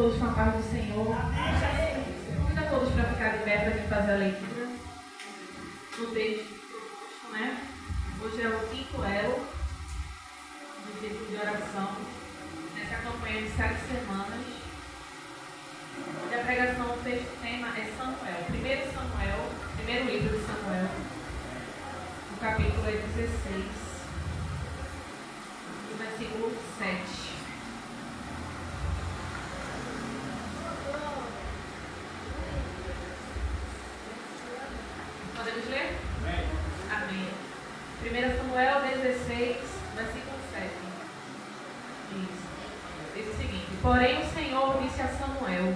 todos com a paz do Senhor. Convido a todos para ficar de pé para a gente fazer a leitura do texto, né? Hoje é o quinto elo do ciclo de oração, nessa campanha de 7 semanas. E a pregação, o texto tema é Samuel, primeiro livro de Samuel, o capítulo é 16, o versículo 7. Podemos ler? Amém. 1 Samuel 16, versículo 7. Diz o seguinte: Porém o Senhor disse a Samuel: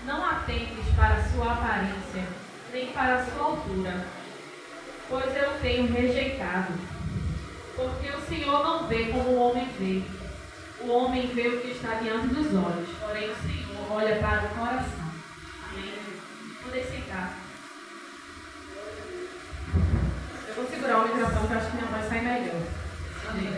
Não atentes para a sua aparência, nem para a sua altura, pois eu tenho rejeitado. Porque o Senhor não vê como o homem vê. O homem vê o que está diante dos olhos, porém o Senhor olha para o coração. Amém. Podem sentar. Eu vou segurar o microfone, que eu acho que minha voz sai melhor. Amém.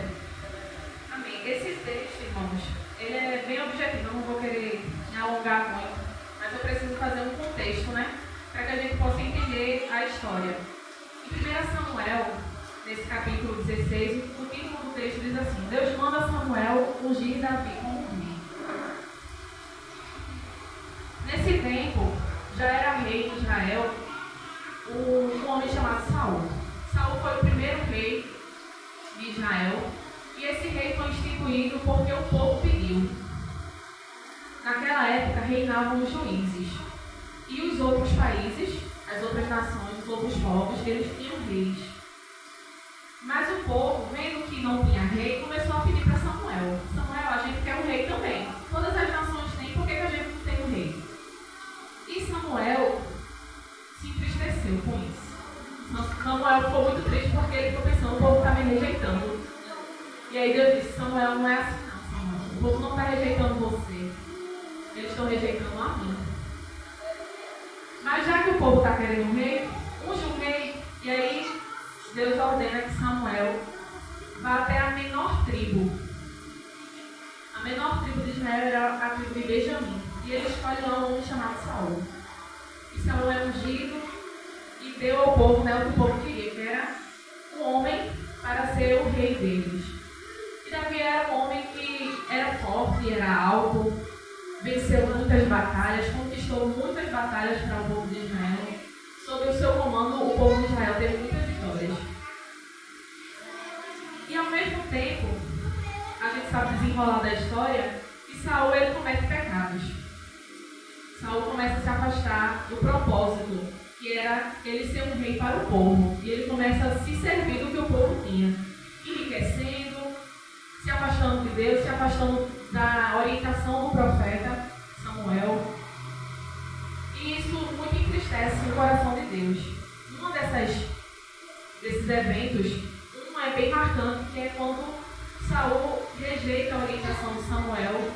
Amém. Esse texto, irmãos, ele é bem objetivo. Eu não vou querer me alongar muito, mas eu preciso fazer um contexto, né? Para que a gente possa entender a história. Em 1 Samuel, nesse capítulo 16, o título do texto diz assim: Deus manda Samuel ungir Davi como rei. Nesse tempo, já era rei de Israel um homem chamado Saul. Saul foi o primeiro rei de Israel e esse rei foi instituído porque o povo pediu. Naquela época reinavam os juízes e os outros países, as outras nações, os outros povos, eles tinham reis. Mas o povo, vendo que não tinha rei, começou a pedir para Samuel: Samuel, a gente quer um rei também. Todas as nações têm, por que a gente não tem um rei? E Samuel se entristeceu com isso. Samuel ficou muito triste porque ele ficou pensando: o povo está me rejeitando. E aí Deus disse: Samuel, não é assim não, Samuel. O povo não está rejeitando você. Eles estão rejeitando a mim. Mas já que o povo está querendo um rei, unge um rei. E aí Deus ordena que Samuel vá até a menor tribo. A menor tribo de Israel era a tribo de Benjamim. E ele escolhe lá um homem chamado Saul. E Saul é ungido e deu ao povo, né, o que o povo queria, que era um homem para ser o rei deles. E Davi era um homem que era forte, era alto, venceu muitas batalhas, conquistou muitas batalhas para o povo de Israel. Sob o seu comando, o povo de Israel teve muitas vitórias. E ao mesmo tempo, a gente sabe desenrolar da história, que Saul ele comete pecados. Saul começa a se afastar do propósito, que era ele ser um rei para o povo. E ele começa a se servir do que o povo tinha, enriquecendo, se afastando de Deus, se afastando da orientação do profeta Samuel. E isso muito entristece o coração de Deus. Um desses eventos, um é bem marcante, que é quando Saul rejeita a orientação de Samuel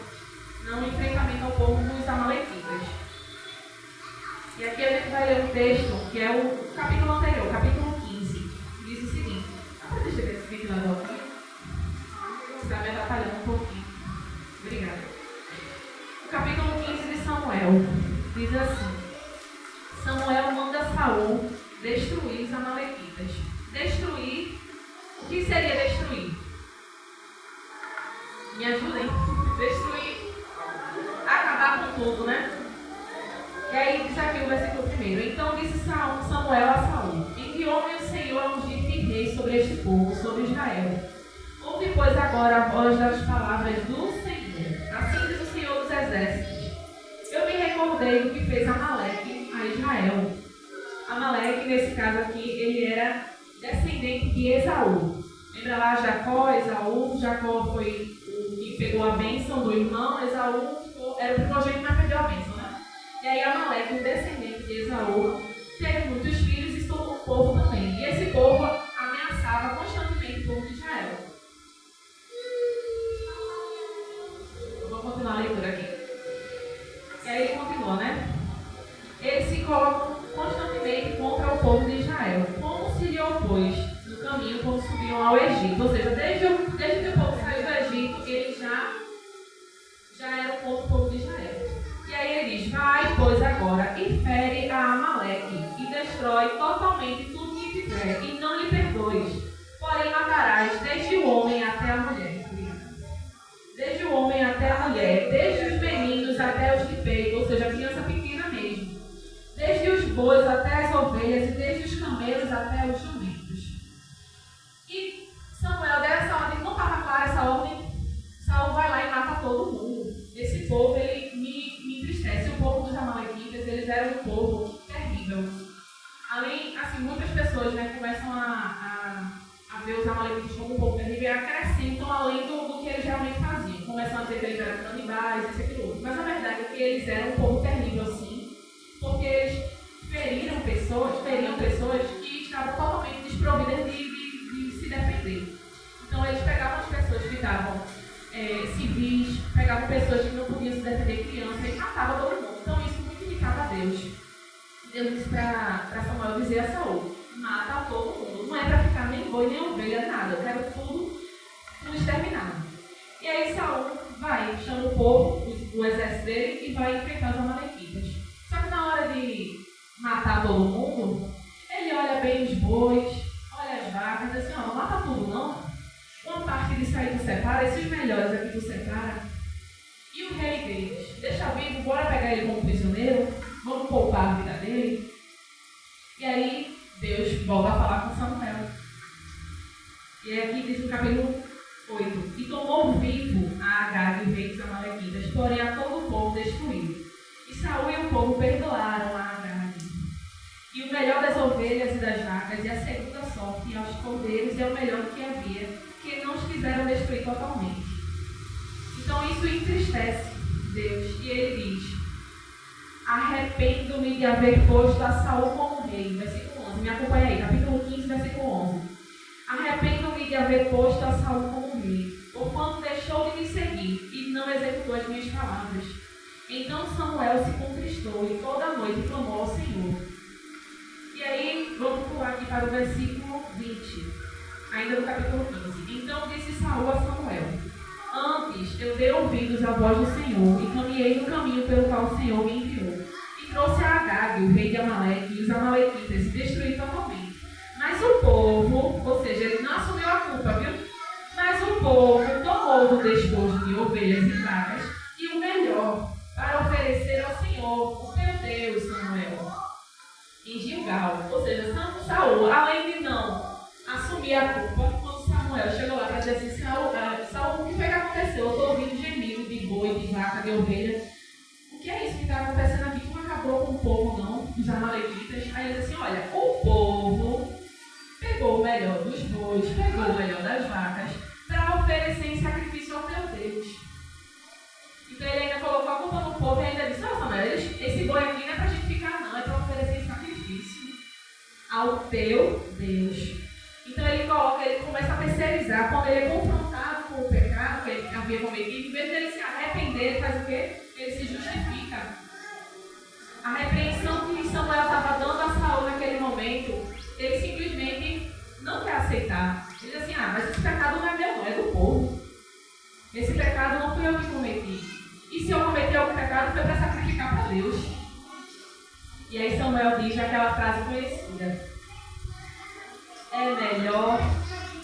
no enfrentamento ao povo dos amalequitas. E aqui a gente vai ler um texto que é o capítulo anterior, capítulo 15. Diz o seguinte: deixa eu ver esse ventilador aqui. Está me atrapalhando um pouquinho. Obrigada. O capítulo 15 de Samuel diz assim: Samuel manda Saul destruir os amalequitas. Destruir, o que seria destruir? Me ajudem. Destruir, acabar com tudo, né? E aí diz aqui o versículo 1. Então disse Samuel a Saul: Enviou-me o Senhor a ungir-te rei sobre este povo, sobre Israel. Ouve, pois, agora a voz das palavras do Senhor. Assim diz o Senhor dos Exércitos: Eu me recordei do que fez Amaleque a Israel. Amaleque, nesse caso aqui, ele era descendente de Esaú. Lembra lá Jacó, Esaú? Jacó foi o que pegou a bênção do irmão. Esaú era o primogênito, mas perdeu a bênção, né? E aí Amaleque, o descendente de Esaú, teve muitos filhos e se tornou um povo também. E esse povo ameaçava constantemente o povo de Israel. Eu vou continuar a leitura aqui. E aí ele continua, né? Eles se colocam constantemente contra o povo de Israel, como se lhe opôs no caminho quando subiam ao Egito. Ou seja, desde que o povo saiu do Egito, eles já eram contra o povo de Israel. começaram a dizer que eles eram canibais, isso e aquilo outro. Mas a verdade é que eles eram um povo terrível, sim, porque eles feriam pessoas que estavam totalmente desprovidas de se defender. Então eles pegavam as pessoas que estavam civis, pegavam pessoas que não podiam se defender, crianças, e matavam todo mundo. Então isso muito irritava a Deus. Deus disse para Samuel dizer a Saul: mata todo mundo, não é para ficar nem boi nem ovelha, nada, eu quero tudo exterminado. E aí Saul vai, chama o povo, o exército dele, e vai enfrentar os amalequitas. Só que na hora de matar todo mundo, ele olha bem os bois, olha as vacas, diz assim: ó, não mata tudo não. Uma parte disso aí tu separa, esses melhores aqui tu separa. E o rei deles, deixa vivo, bora pegar ele como prisioneiro, vamos poupar a vida dele. E aí Deus volta a falar com Samuel. E aqui diz no capítulo 8: e tomou vivo a Agag, o rei dos amalequitas, porém a todo o povo destruiu. E Saul e o povo perdoaram a Agag, e o melhor das ovelhas e das vacas, e a segunda sorte, e aos cordeiros, e o melhor que havia, que não os fizeram destruir totalmente. Então isso entristece Deus, e ele diz: arrependo-me de haver posto a Saul como rei. Versículo 11, me acompanha aí, capítulo 15, versículo 11. Arrependo-me de haver posto a Saul como rei, porquanto deixou de me seguir e não executou as minhas palavras. Então Samuel se contristou e toda a noite clamou ao Senhor. E aí, vamos pular aqui para o versículo 20, ainda no capítulo 15. Então disse Saul a Samuel: antes eu dei ouvidos à voz do Senhor e caminhei no caminho pelo qual o Senhor me enviou. E trouxe a Agag, o rei de Amaleque, e os amalequitas, e destruí totalmente. Mas o povo, ou seja, ele não assumiu a culpa, viu? Mas o povo tomou do despojo de ovelhas e vacas e o melhor para oferecer ao Senhor, o teu Deus, Samuel, em Gilgal. Ou seja, Saul, além de não assumir a culpa, quando Samuel chegou lá para dizer assim: Saul, o que foi que aconteceu? Eu estou ouvindo gemido de boi, de vaca, de ovelha. O que é isso que está acontecendo aqui? Tu não acabou com o povo, não? Os amalequitas. Aí ele disse assim: olha, o povo pegou o melhor dos bois, pegou o melhor das vacas, para oferecer em sacrifício ao teu Deus. Então ele ainda colocou a culpa no povo e ainda disse: Samuel, esse boi aqui não é para a gente ficar, não, é para oferecer em sacrifício ao teu Deus. Então ele começa a terceirizar. Quando ele é confrontado com o pecado que ele havia cometido, em vez de ele se arrepender, ele faz o quê? Ele se justifica. A repreensão que Samuel estava dando a Saul naquele momento, ele simplesmente não quer aceitar. Ele diz assim: mas esse pecado não é meu, não, é do povo. Esse pecado não fui eu que cometi. E se eu cometi algum pecado, foi para sacrificar para Deus. E aí Samuel diz aquela frase conhecida: é melhor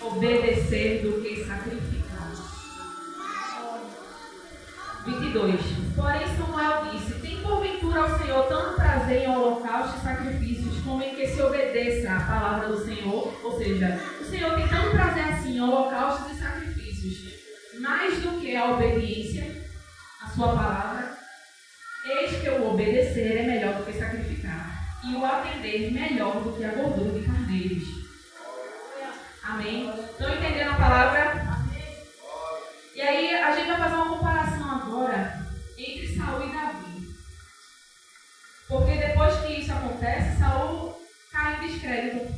obedecer do que sacrificar. 22. Porém Samuel disse: tem porventura ao Senhor tanto prazer em holocaustos e sacrifícios como em que se obedeça à palavra do Senhor? Ou seja, o Senhor tem tanto prazer assim em holocaustos e sacrifícios, mais do que a obediência à sua palavra. Eis que o obedecer é melhor do que sacrificar, e o atender melhor do que a gordura de carneiros. Amém? Estão entendendo a palavra? E aí a gente vai fazer uma comparação agora entre Saul e Davi. Porque depois que isso acontece, Saul cai em descrédito.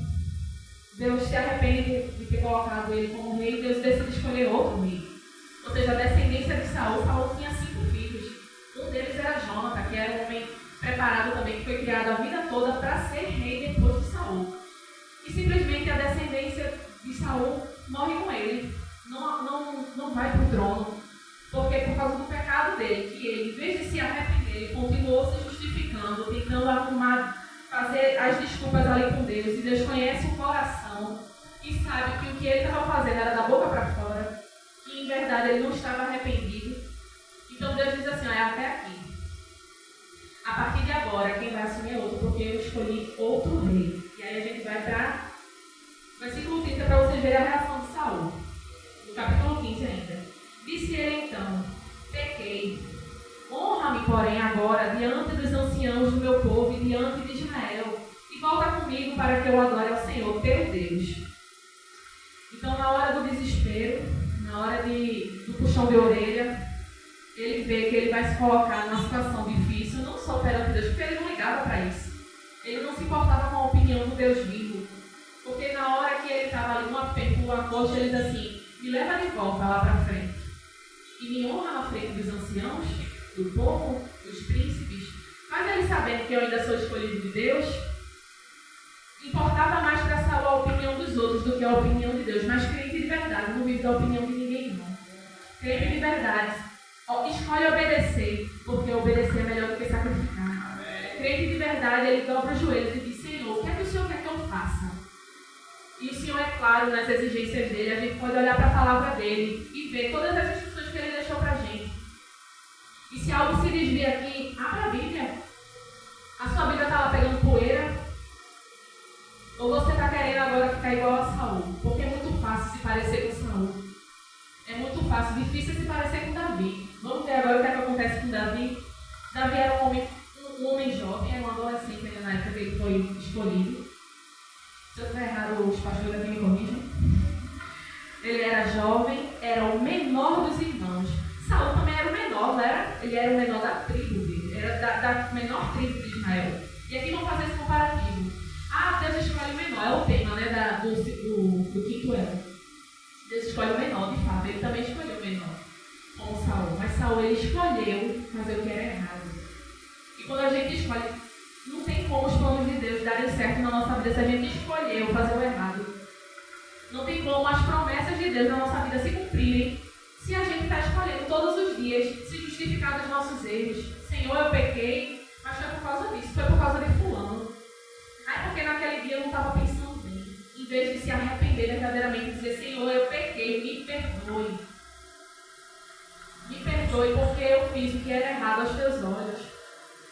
Deus se arrepende de ter colocado ele como rei, e Deus decide escolher outro rei. Ou seja, a descendência de Saul tinha 5 filhos. Um deles era Jonathan, que era um homem preparado também, que foi criado a vida toda para ser rei depois de Saul. E simplesmente a descendência de Saul morre com ele. Não vai para o trono. Porque por causa do pecado dele, que ele, em vez de se arrepender, ele continuou se justificando, tentando fazer as desculpas ali com Deus. E Deus conhece o coração e sabe que o que ele estava fazendo era da boca para fora. E em verdade ele não estava arrependido. Então Deus diz assim: é até aqui. A partir de agora, quem vai assumir é outro, porque eu escolhi outro rei. E aí a gente vai para versículo 30 para vocês verem a reação de Saul. No capítulo 15 ainda. Disse ele então: pequei. Honra-me, porém, agora diante dos anciãos do meu povo e diante de Israel, e volta comigo para que eu adore ao Senhor, teu Deus. Então, na hora do desespero, na hora do puxão de orelha, vai se colocar numa situação difícil, não só perante Deus, porque ele não ligava para isso. Ele não se importava com a opinião do Deus vivo. Porque na hora que ele estava ali no aperto, uma coxa, ele diz assim, me leva de volta lá para frente. E me honra na frente dos anciãos, do povo, dos príncipes. Mas ele sabendo que eu ainda sou escolhido de Deus, importava mais para Saul a opinião dos outros do que a opinião de Deus. Mas crente de verdade não vive da opinião de ninguém, não. Crente de verdade escolhe obedecer, porque obedecer é melhor do que sacrificar. Crente de verdade, ele dobra os joelhos e diz, Senhor, o que é que o Senhor quer que eu faça? E o Senhor é claro nas exigências dele, a gente pode olhar para a palavra dele e ver todas as instruções que ele deixou para a gente. E se algo se desvia aqui, abra a Bíblia. A sua Bíblia está lá pegando poeira? Ou você está querendo agora ficar igual a Saul? Porque é muito fácil se parecer com Saul. É muito fácil, difícil se parecer com Davi. Vamos ver agora o que é que acontece com Davi. Davi era um homem jovem, era um adolescente ainda na época que ele foi escolhido. Se eu estiver errado, os pastores aqui me corrigem. Ele era jovem, era o menor dos irmãos. Saul também era o menor, não era? Ele era o menor da tribo dele, era da menor tribo de Israel. E aqui vamos fazer esse comparativo. Deus escolhe o menor, é o tema, né, do quinto ano. Deus escolhe o menor, de fato, ele também escolheu o menor, como Saul. Mas Saul, ele escolheu fazer o que era errado. E quando a gente escolhe, não tem como os planos de Deus darem certo na nossa vida se a gente escolheu fazer o errado. Não tem como as promessas de Deus na nossa vida se cumprirem se a gente está escolhendo todos os dias se justificar dos nossos erros. Senhor, eu pequei, mas foi por causa disso, foi por causa de fulano. Porque naquele dia eu não estava pensando bem. Em vez de se arrepender verdadeiramente e dizer, Senhor, eu pequei, me perdoe. Me perdoe porque eu fiz o que era errado aos teus olhos.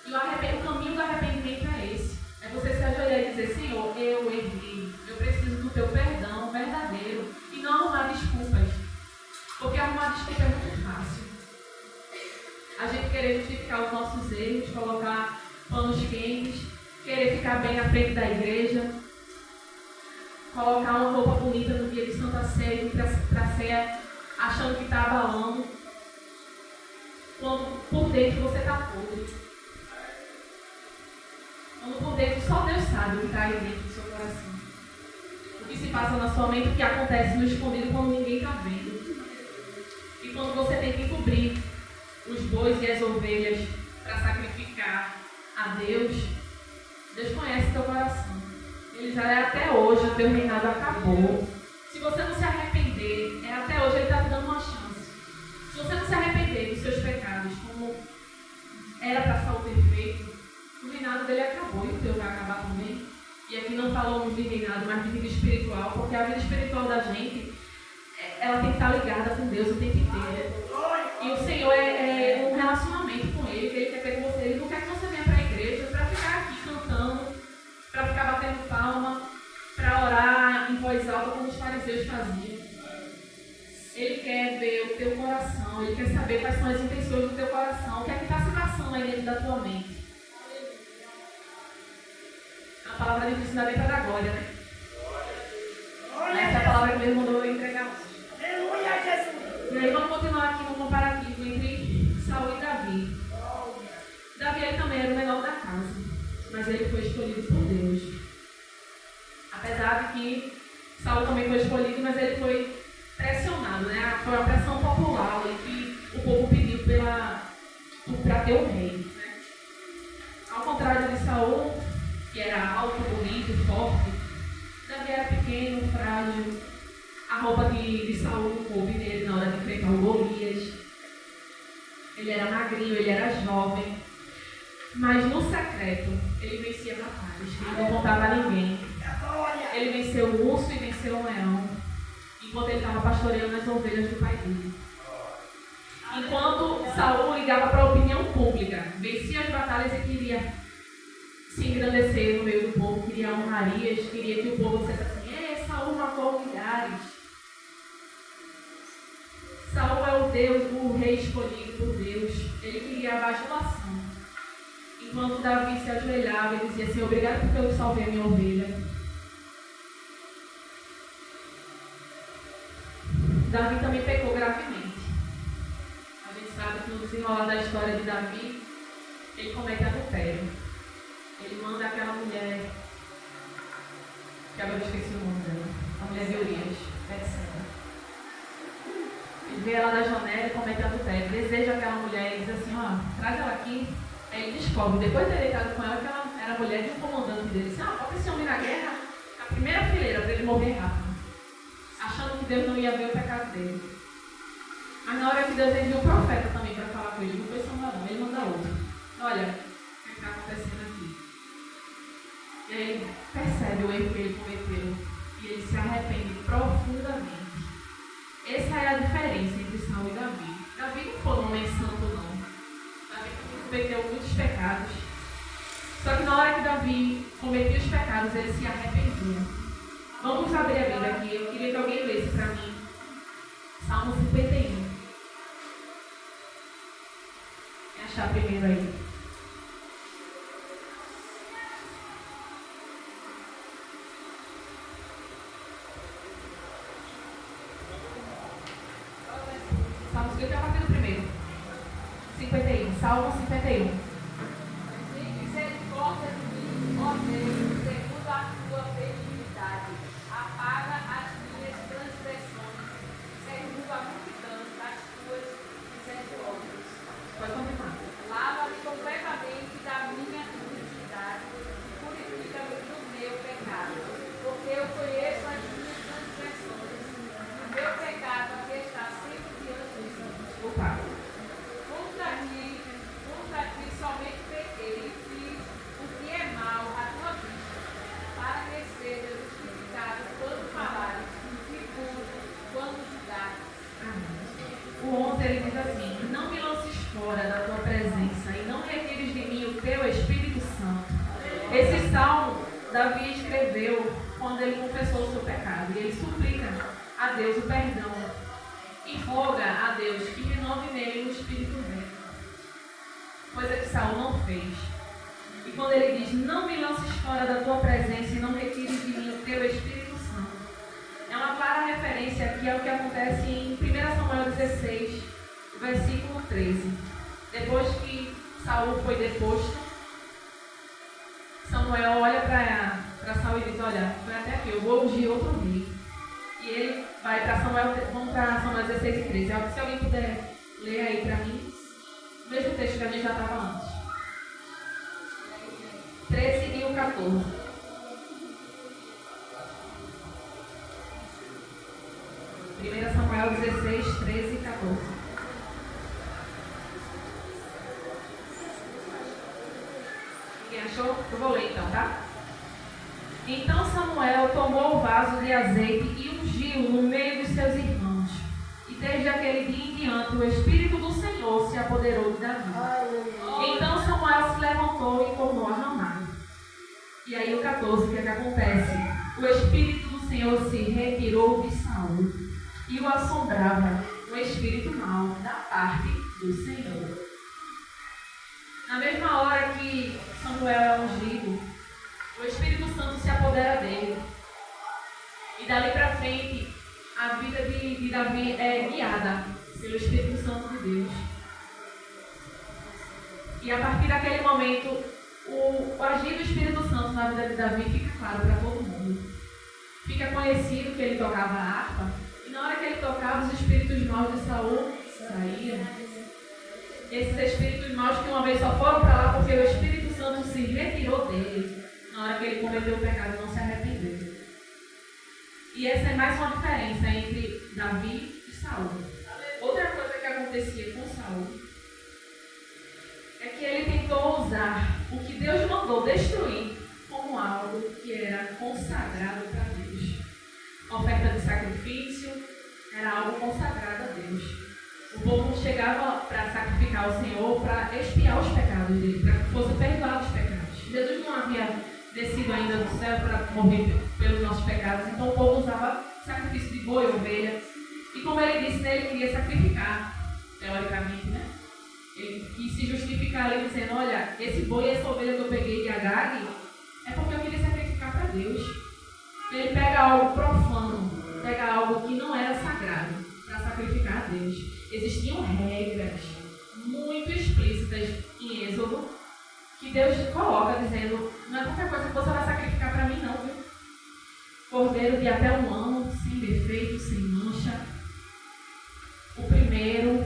E o caminho do arrependimento é esse. É você se ajoelhar e dizer, Senhor, eu errei. Eu preciso do teu perdão verdadeiro. E não arrumar desculpas. Porque arrumar desculpa é muito fácil. A gente querer justificar os nossos erros, colocar panos quentes, querer ficar bem na frente da igreja, colocar uma roupa bonita no dia de Santa Ceia, ir para a ceia achando que está abalando, quando por dentro você está podre. Quando por dentro só Deus sabe o que está aí dentro do seu coração. O que se passa na sua mente, o que acontece no escondido quando ninguém está vendo. E quando você tem que cobrir os bois e as ovelhas para sacrificar a Deus, Deus conhece teu coração. Ele já é até hoje, o teu reinado acabou. Se você não se arrepender, até hoje ele está te dando uma chance. Se você não se arrepender dos seus pecados, como era para Saul ter feito, o reinado dele acabou e o teu vai acabar também. E aqui não falamos de reinado, mas de vida espiritual, porque a vida espiritual da gente, ela tem que estar ligada com Deus o tempo inteiro. E o Senhor é um relacionamento com Ele, que Ele quer ter com você. Ele não quer que você venha para a igreja para ficar aqui cantando, para ficar batendo palma, para orar em voz alta como os fariseus faziam. Ele quer ver o teu coração, Ele quer saber quais são as intenções do teu coração, o que é que está se passando aí dentro da tua mente. A palavra de Cristo ainda vem para a glória, né? Essa é a palavra que Deus mandou eu entregar hoje. E aí vamos continuar aqui no comparativo entre Saul e Davi. Davi ele também era o menor da casa, mas ele foi escolhido por Deus. Apesar de que Saul também foi escolhido, mas ele foi pressionado, né? Foi uma pressão popular em que o povo pediu para ter um rei. Né? Ao contrário de Saul, que era alto, bonito, forte, Davi era pequeno, frágil. A roupa de Saul não coube nele na hora de enfrentar o Golias. Ele era magrinho, ele era jovem. Mas no secreto, ele vencia batalhas. Ele não contava a ninguém. Ele venceu o urso e venceu o leão. Enquanto ele estava pastoreando as ovelhas do pai dele. Enquanto Saul ligava para a opinião pública, vencia as batalhas e queria se engrandecer no meio do povo, queria honrarias, queria que o povo dissesse assim, Saul matou milhares. Saul é o Deus, o rei escolhido por Deus. Ele queria a bajulação. Enquanto Davi se ajoelhava, ele dizia assim, obrigado porque eu salvei a minha ovelha. Davi também pecou gravemente. A gente sabe que no desenrolar desenrolar da história de Davi, ele comete adultério. Ele manda aquela mulher, que agora eu esqueci o nome dela, a mulher de Urias, ele vê ela da janela e comete adultério. Deseja aquela mulher e diz assim, ó, traz ela aqui. Aí ele descobre, depois de ter deitado com ela, que ela era mulher de um comandante dele. Disse, bota esse homem na guerra, na primeira fileira, para ele morrer rápido. Achando que Deus não ia ver o pecado dele. Mas na hora que Deus enviou o profeta também para falar com ele, não foi Samuel não, ele manda outro. Olha, o que está acontecendo aqui? E aí ele percebe o erro que ele cometeu. E ele se arrepende profundamente. Essa é a diferença entre Saul e Davi. Davi não foi um homem santo, não. Davi cometeu muitos pecados. Só que na hora que Davi cometeu os pecados, ele se arrependeu. Vamos abrir a Bíblia aqui. Eu queria que alguém lesse para mim. Salmo 51. Vou achar primeiro aí. Salmo 51, a partir do primeiro. 51. Salmo 51. Misericórdia de mim, ó Deus, segundo a tua benignidade, apaga as minhas transgressões, segundo a multidão das tuas misericórdias. Pode continuar. Lava-me completamente da minha iniquidade e purifica-me do meu pecado, porque eu conheço as minhas transgressões, e o meu pecado está sempre diante de mim. Opa. Contra ti somente pequei e fiz o que é mal à tua vista, para que seja justificado quando falares e puro quando julgares. O 11 ele diz assim: não me lances fora da tua presença e não retires de mim o teu Espírito Santo. Esse salmo Davi escreveu quando ele confessou o seu pecado e ele suplica a Deus o perdão e roga a Deus que renove nele o Espírito Santo, coisa que Saul não fez. E quando ele diz, não me lances fora da tua presença e não retires de mim o teu Espírito Santo, é uma clara referência aqui ao que acontece em 1 Samuel 16, versículo 13. Depois que Saul foi deposto, Samuel olha para Saul e diz, olha, vai até aqui, eu vou ungir outro rei. E ele vai para Samuel, vamos para Samuel 16 e 13. Se alguém puder ler aí para mim, o mesmo texto que a gente já estava antes. 13 e o 14. Primeira Samuel 16, 13 e 14. Ninguém achou? Eu vou ler então, tá? Então Samuel tomou o vaso de azeite e ungiu no meio dos seus irmãos. E desde aquele dia em diante o Espírito do Senhor se apoderou de Davi. Então Samuel se levantou e tornou a ramar. E aí o 14, o que é que acontece? O Espírito do Senhor se retirou de Saul e o assombrava um espírito mau da parte do Senhor. Na mesma hora que Samuel é ungido, o Espírito Santo se apodera dele. E dali para frente, a vida de Davi é guiada pelo Espírito Santo de Deus. E a partir daquele momento, o agir do Espírito Santo na vida de Davi fica claro para todo mundo. Fica conhecido que ele tocava a harpa. E na hora que ele tocava, os espíritos maus de Saul saíam. Esses espíritos maus que uma vez só foram para lá porque o Espírito Santo se retirou dele. Na hora que ele cometeu o pecado, não se arrependeu. E essa é mais uma diferença entre Davi e Saul. Outra coisa que acontecia com Saul é que ele tentou usar o que Deus mandou destruir como algo que era consagrado para Deus. A oferta de sacrifício era algo consagrado a Deus. O povo chegava para sacrificar ao Senhor para expiar os pecados dele, para que fossem perdoados os pecados. Jesus não havia descido ainda do céu para morrer pelos nossos pecados, então o povo usava sacrifício de boi, ovelha. E como ele disse, ele queria sacrificar, teoricamente, né? Ele quis se justificar ali dizendo, olha, esse boi e essa ovelha que eu peguei de Agag é porque eu queria sacrificar para Deus. Ele pega algo profano, pega algo que não era sagrado para sacrificar a Deus. Existiam regras muito explícitas em Êxodo, que Deus coloca dizendo, não é qualquer coisa que você vai sacrificar para mim não, viu? Cordeiro de até 1 ano, sem defeito, sem mancha. O primeiro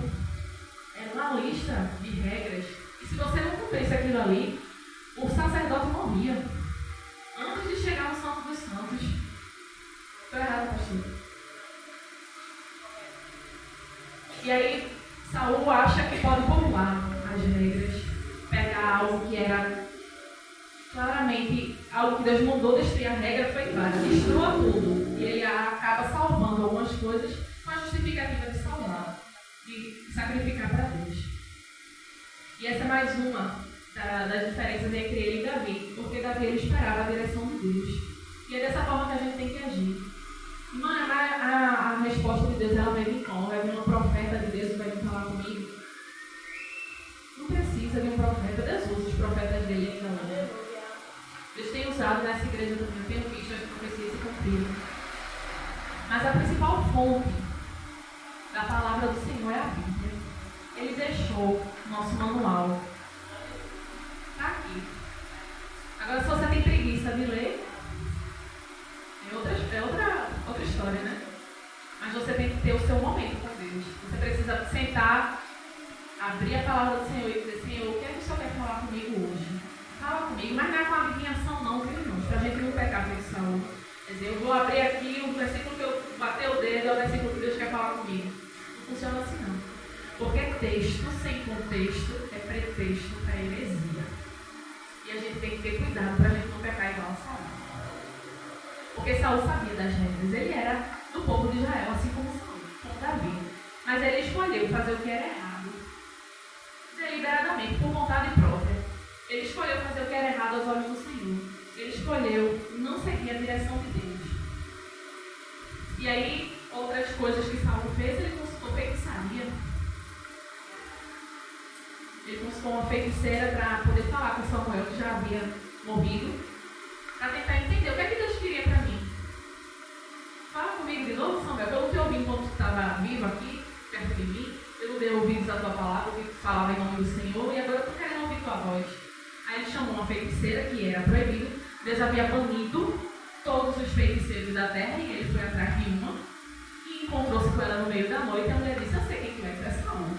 era uma lista de regras, e se você não cumprisse aquilo ali, o sacerdote morria. Antes de chegar no Santo dos Santos. Estou errado, pastor? E aí, Saul acha que pode burlar as regras, pegar algo que era claramente algo que Deus mandou destruir a regra, foi clara, destrua tudo. E ele acaba salvando algumas coisas com a justificativa de salvar, de sacrificar para Deus. E essa é mais uma das diferenças entre ele e Davi, porque Davi ele esperava a direção de Deus. E é dessa forma que a gente tem que agir. Mas a resposta de Deus ela vai vir como? Vai vir uma profeta de Deus que vai vir falar comigo? Não precisa de um profeta. Deus usa os profetas dele ainda hoje. Deus tem usado nessa igreja também. Eu tenho visto as profecias se cumprirem. Mas a principal fonte da palavra do Senhor é a Bíblia. Ele deixou nosso manual. Está aqui. Agora, se você tem preguiça de ler, é outra história, né? Mas você tem que ter o seu momento com Deus. Você precisa sentar, abrir a palavra do Senhor e dizer, Senhor, o que é que o Senhor quer falar comigo hoje? Fala comigo, mas não é com adivinhação não, viu, irmãos? Para a gente não pecar feito Saul. Quer dizer, eu vou abrir aqui o versículo que eu bater o dedo, é o versículo que Deus quer falar comigo. Não funciona assim não. Porque texto sem contexto é pretexto para heresia. E a gente tem que ter cuidado para a gente não pecar igual a Saul. Porque Saul sabia das regras. Ele era do povo de Israel, assim como Saul, como Davi. Mas ele escolheu fazer o que era errado. Deliberadamente, por vontade própria. Ele escolheu fazer o que era errado aos olhos do Senhor. Ele escolheu não seguir a direção de Deus. E aí, outras coisas que Saul fez, ele consultou feitiçaria. Ele consultou uma feiticeira para poder falar com Samuel, que já havia morrido, para tentar entender o que é que Deus queria para mim. Fala comigo de novo, Samuel, que eu não te ouvi enquanto tu estava vivo aqui, perto de mim. Eu não dei ouvidos à tua palavra, ouvi que tu falava em nome do Senhor, e agora eu estou querendo ouvir tua voz. Aí ele chamou uma feiticeira, que era proibido. Deus havia banido todos os feiticeiros da terra, e ele foi atrás de uma, e encontrou-se com ela no meio da noite, e a mulher disse, eu sei quem tu é, tu é Saul.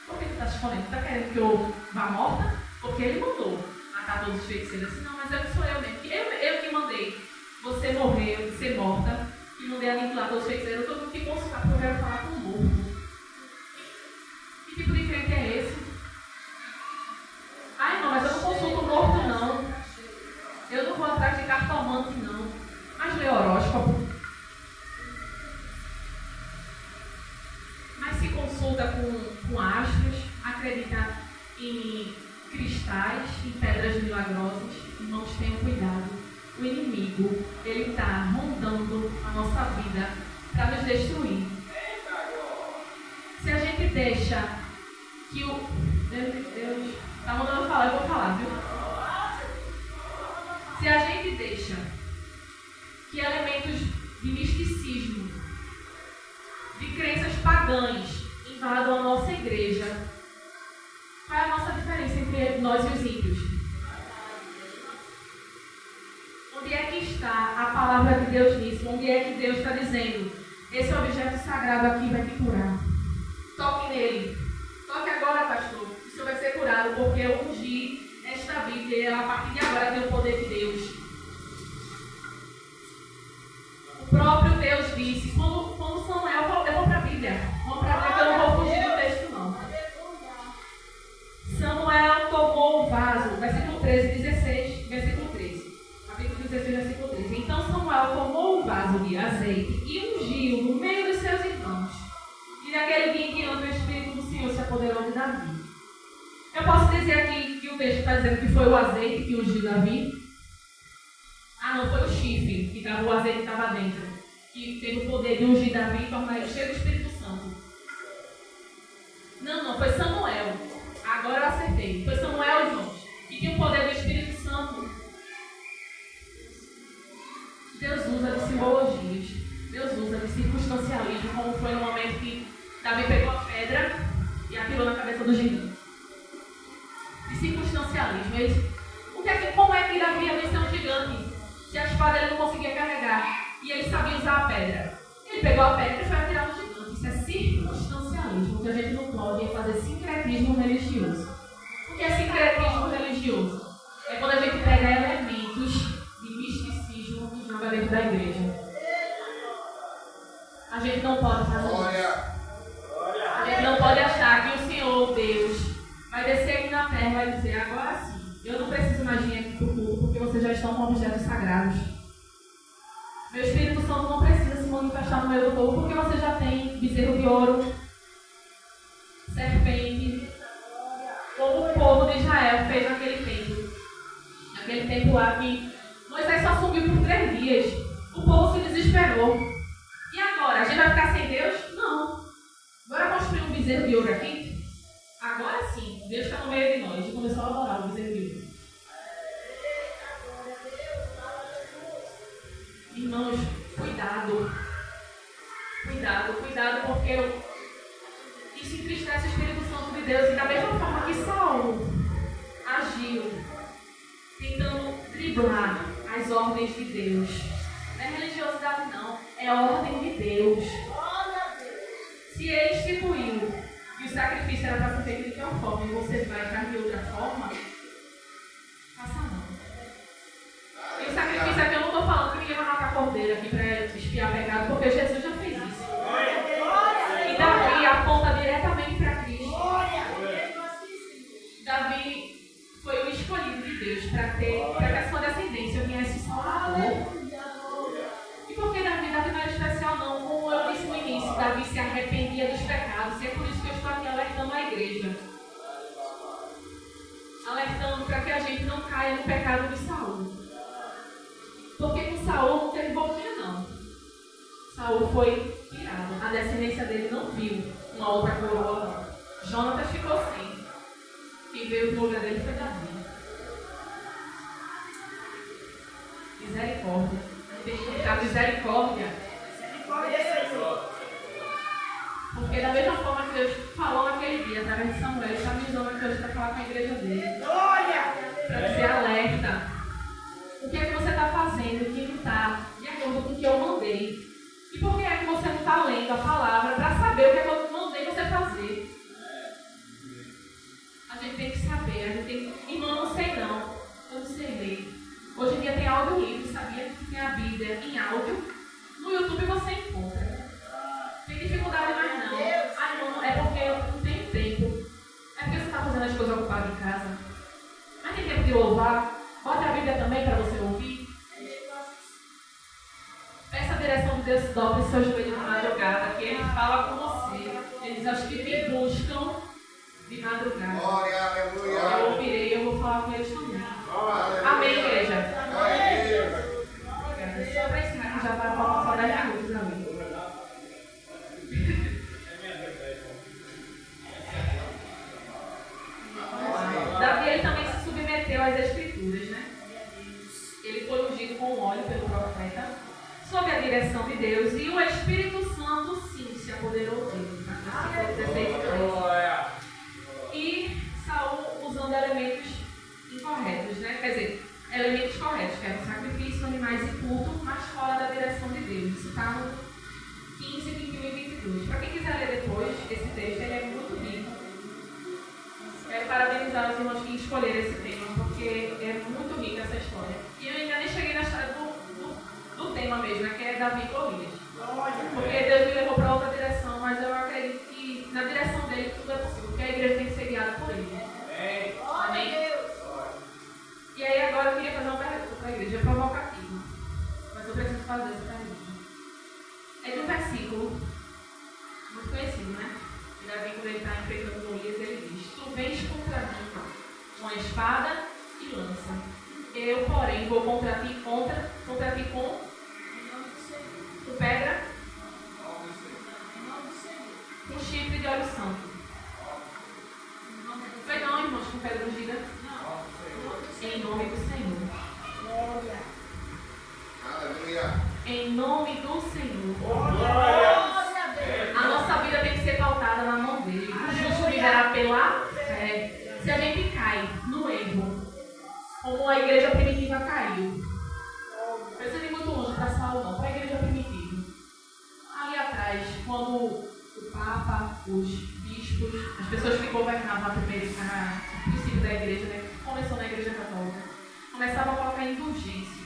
Por que tu está escondendo? Tu está querendo que eu vá morta? Porque ele mandou matar todos os feiticeiros. Assim, não, mas eu sou eu mesmo. Eu que mandei você morrer, ser morta, e mandei aniquilar todos os feiticeiros. Eu estou aqui consultar porque eu quero falar com o morto. Que tipo de crente é esse? Ai, não, mas eu não consulto o morto, não. Eu não vou atrás de cartomante, não. Mas lê horóscopo. Mas se consulta com astros, acredita em cristais, em pedras milagrosas. Irmãos, tenham cuidado. O inimigo, ele está rondando a nossa vida para nos destruir. Se a gente deixa que o... Deus está mandando eu falar, eu vou falar, viu? Se a gente deixa que elementos de misticismo, de crenças pagãs invadam a nossa igreja, qual é a nossa diferença entre nós e os ímpios? Onde é que está a palavra de Deus nisso? Onde é que Deus está dizendo, esse objeto sagrado aqui vai te curar? Toque nele. Toque agora, pastor. O senhor vai ser curado, porque eu ungi esta Bíblia e ela, a partir de agora, tem o poder de Deus. O próprio Deus disse, quando Samuel, eu vou para a Bíblia. Vamos para a Bíblia, que eu não vou fugir do texto, não. Samuel tomou o vaso, versículo 13, 16, versículo 13. Capítulo 16, versículo 13. Então Samuel tomou o vaso de azeite e ungiu no meio dos seus irmãos. E naquele dia em diante o Espírito do Senhor se apoderou de Davi. Eu posso dizer aqui que o texto está dizendo que foi o azeite que ungiu Davi? Ah, não, foi o chifre, que o azeite estava dentro, que teve o poder de ungir Davi e tornar ele cheio do Espírito Santo. Não, foi Samuel. Agora eu acertei. Foi Samuel, irmãos, que tinha o poder do Espírito Santo. Deus usa de simbologias. Deus usa de circunstancialismo, como foi no momento que Davi pegou a pedra e a aquilo na cabeça do gigante. De circunstancialismo. Como é que Davi ia vencer um gigante se a espada ele não conseguia carregar e ele sabia usar a pedra? Ele pegou a pedra e foi atirar no gigante. Isso é circunstancialismo. O que a gente não pode é fazer sincretismo religioso. O que é sincretismo religioso? É quando a gente pega elementos de misticismo e joga dentro da igreja. A gente não pode fazer isso. A gente não pode achar que o Senhor, Deus, vai descer aqui na terra e vai dizer, agora sim, eu não preciso mais vir aqui para o culto, porque vocês já estão com objetos sagrados. Meu Espírito Santo não precisa se manifestar no meio do povo, porque você já tem bezerro de ouro, serpente, como o povo de Israel fez naquele templo. Aquele templo lá que Moisés só subiu por 3 dias. O povo se desesperou. E agora? A gente vai ficar sem Deus? Não. Bora construir um bezerro de ouro aqui? Agora sim, Deus está no meio de nós. E começou a adorar o bezerro de ouro. Irmãos, cuidado. Cuidado, porque isso entristece o Espírito Santo de Deus. E da mesma forma que Saul agiu, tentando driblar as ordens de Deus. Não é religiosidade não, é ordem de Deus. Se ele instituiu que o sacrifício era para ser feito de uma forma e você vai fazer de outra forma, faça não. E o sacrifício aqui eu não estou falando que ninguém vai matar cordeiro aqui para expiar pecado, porque Jesus já fez isso. E Davi aponta diretamente para Cristo. Davi foi o escolhido de Deus para que a sua descendência viesse Salvador. E por que Davi não era especial não? Como eu disse no início, Davi se arrependia dos pecados. E é por isso que eu estou aqui alertando a igreja. Alertando para que a gente não caia no pecado de Saul. Porque com Saul não teve boquinha não. Saul foi tirado. A descendência dele não viu uma outra coroa não. Jonatas ficou sem. Quem veio no lugar dele foi Davi. Misericórdia. Tem que explicar misericórdia. Porque da mesma forma que Deus falou naquele dia, através de Samuel, ele está me usando aqui hoje para falar com a igreja dele. Para dizer alerta. O que é que você está fazendo que não está de acordo com o que eu mandei? E por que é que você não está lendo a palavra para saber o que é que eu mandei você fazer? A gente tem que saber, a gente tem que... Irmão, eu não sei não. Eu não sei ler. Hoje em dia tem áudio livre, sabia? Tem a Bíblia em áudio. No YouTube você encontra. Tem dificuldade mais não. Ah, irmão, é porque eu não tenho tempo. É porque você está fazendo as coisas ocupadas em casa. Mas tem tempo de louvar. Bota a Bíblia também para você ouvir. Peça a direção de Deus, dobre seu joelho na madrugada, que Ele fala com você. Ele diz aos que me buscam de madrugada. Glória, aleluia. Eu ouvirei e eu vou falar com eles também. Amém, igreja. Obrigada. Só para ensinar que já vai falar 10 minutos, amém. Davi ele também se submeteu às escrituras, né? Ele foi ungido com óleo pelo profeta, sob a direção de Deus, e o Espírito Santo sim se apoderou dele. E Saul usando elementos incorretos, né? Quer dizer, elementos corretos, que eram sacrifícios, animais e culto, mas fora da direção de Deus. Isso está no 15, 21 e 22. Para quem quiser ler depois, esse texto ele é muito rico. Quero parabenizar os irmãos que escolheram esse tema, porque é muito rica essa história. E eu ainda nem cheguei na história do tema mesmo, né, que é Davi e Golias. Porque Deus me levou para outra direção, mas eu acredito que na direção dele tudo é possível, porque a igreja tem que ser guiada por ele. Né? Amém? E aí agora eu queria fazer uma pergunta para a igreja, é provocativa, mas eu preciso fazer essa pergunta. É de um versículo muito conhecido, né? E Davi, quando ele está enfrentando Golias, ele diz: Tu vens contra mim com espada e lança. Eu, porém, vou contra ti com pedra, com chifre de óleo santo. Foi não, irmãos, com pedra ungida? Em nome do Senhor. Aleluia. Em nome do Senhor. A nossa vida tem que ser pautada na mão dele. O justo vive perseverar pela fé. Se a gente cai no erro, como a igreja primitiva caiu, não precisa ir muito longe para Saulo, não, para a igreja primitiva. Ali atrás, quando o Papa, os bispos, as pessoas que governavam o princípio da igreja, né, começou na igreja católica, começavam a colocar indulgências.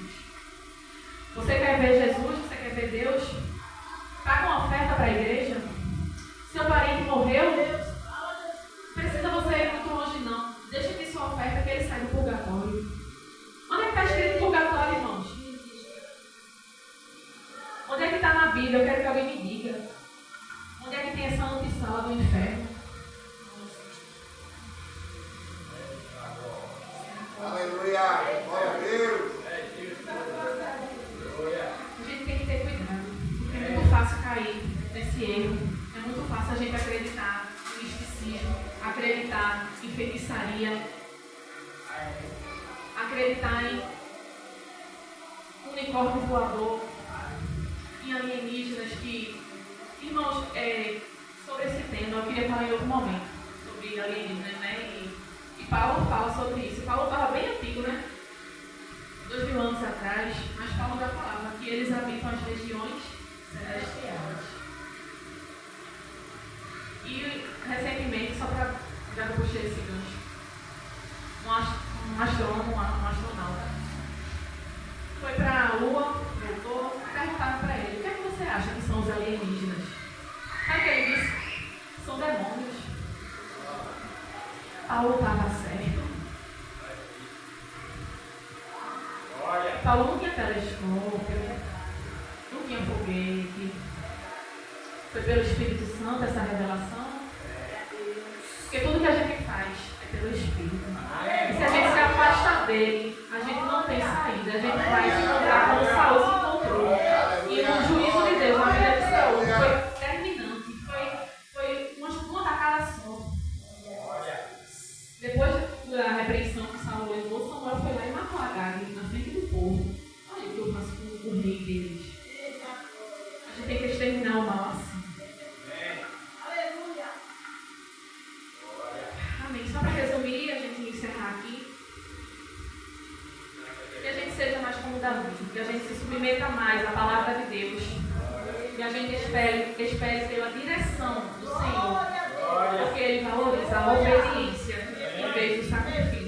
Você quer ver Jesus? Você quer ver Deus? Paga uma oferta para a igreja? Seu parente morreu? Precisa você ir muito longe, não. Deixa aqui sua oferta que ele sai do purgatório. Onde é que está escrito purgatório, irmãos? Onde é que está na Bíblia? Eu quero que alguém me diga. Onde é que tem essa antessala do inferno? Aleluia! Glória a Deus! A gente tem que ter cuidado. Porque é muito fácil cair nesse erro. É muito fácil a gente acreditar em misticismo, acreditar em feitiçaria, acreditar em unicórnio voador, em alienígenas que... Irmãos, sobre esse tema, eu queria falar em outro momento, sobre alienígenas, né? E Paulo fala sobre isso. Paulo estava bem antigo, né? 2000 anos atrás, mas Paulo já falava que eles habitam as regiões celestiais. E recentemente, só para já que eu puxei esse gancho, um astrônomo, um astronauta, foi para a Lua, voltou, perguntaram para ele: o que é que você acha que são os alienígenas? Sabe o que ele disse? São demônios. Paulo estava certo. Paulo não tinha telescópio, não tinha foguete. Foi pelo Espírito Santo essa revelação. Porque tudo que a gente faz é pelo Espírito. E se a gente se afasta dele, a gente não tem saída. A gente vai se encontrar como Saul se encontrou. E o juízo de Deus na vida de Saul foi terminante. Foi uma tacada só. Depois da repreensão que Saul levou, Samuel foi lá e matou Agag na frente do povo. Olha o que eu faço com o rei deles. A gente tem que exterminar o mal assim. Amém. Só para resumir, a gente encerrar aqui. Que a gente seja mais como Davi, que a gente se submeta mais à palavra de Deus. Que a gente espere pela direção do Senhor. Porque Ele valoriza a obediência em vez do sacrifício.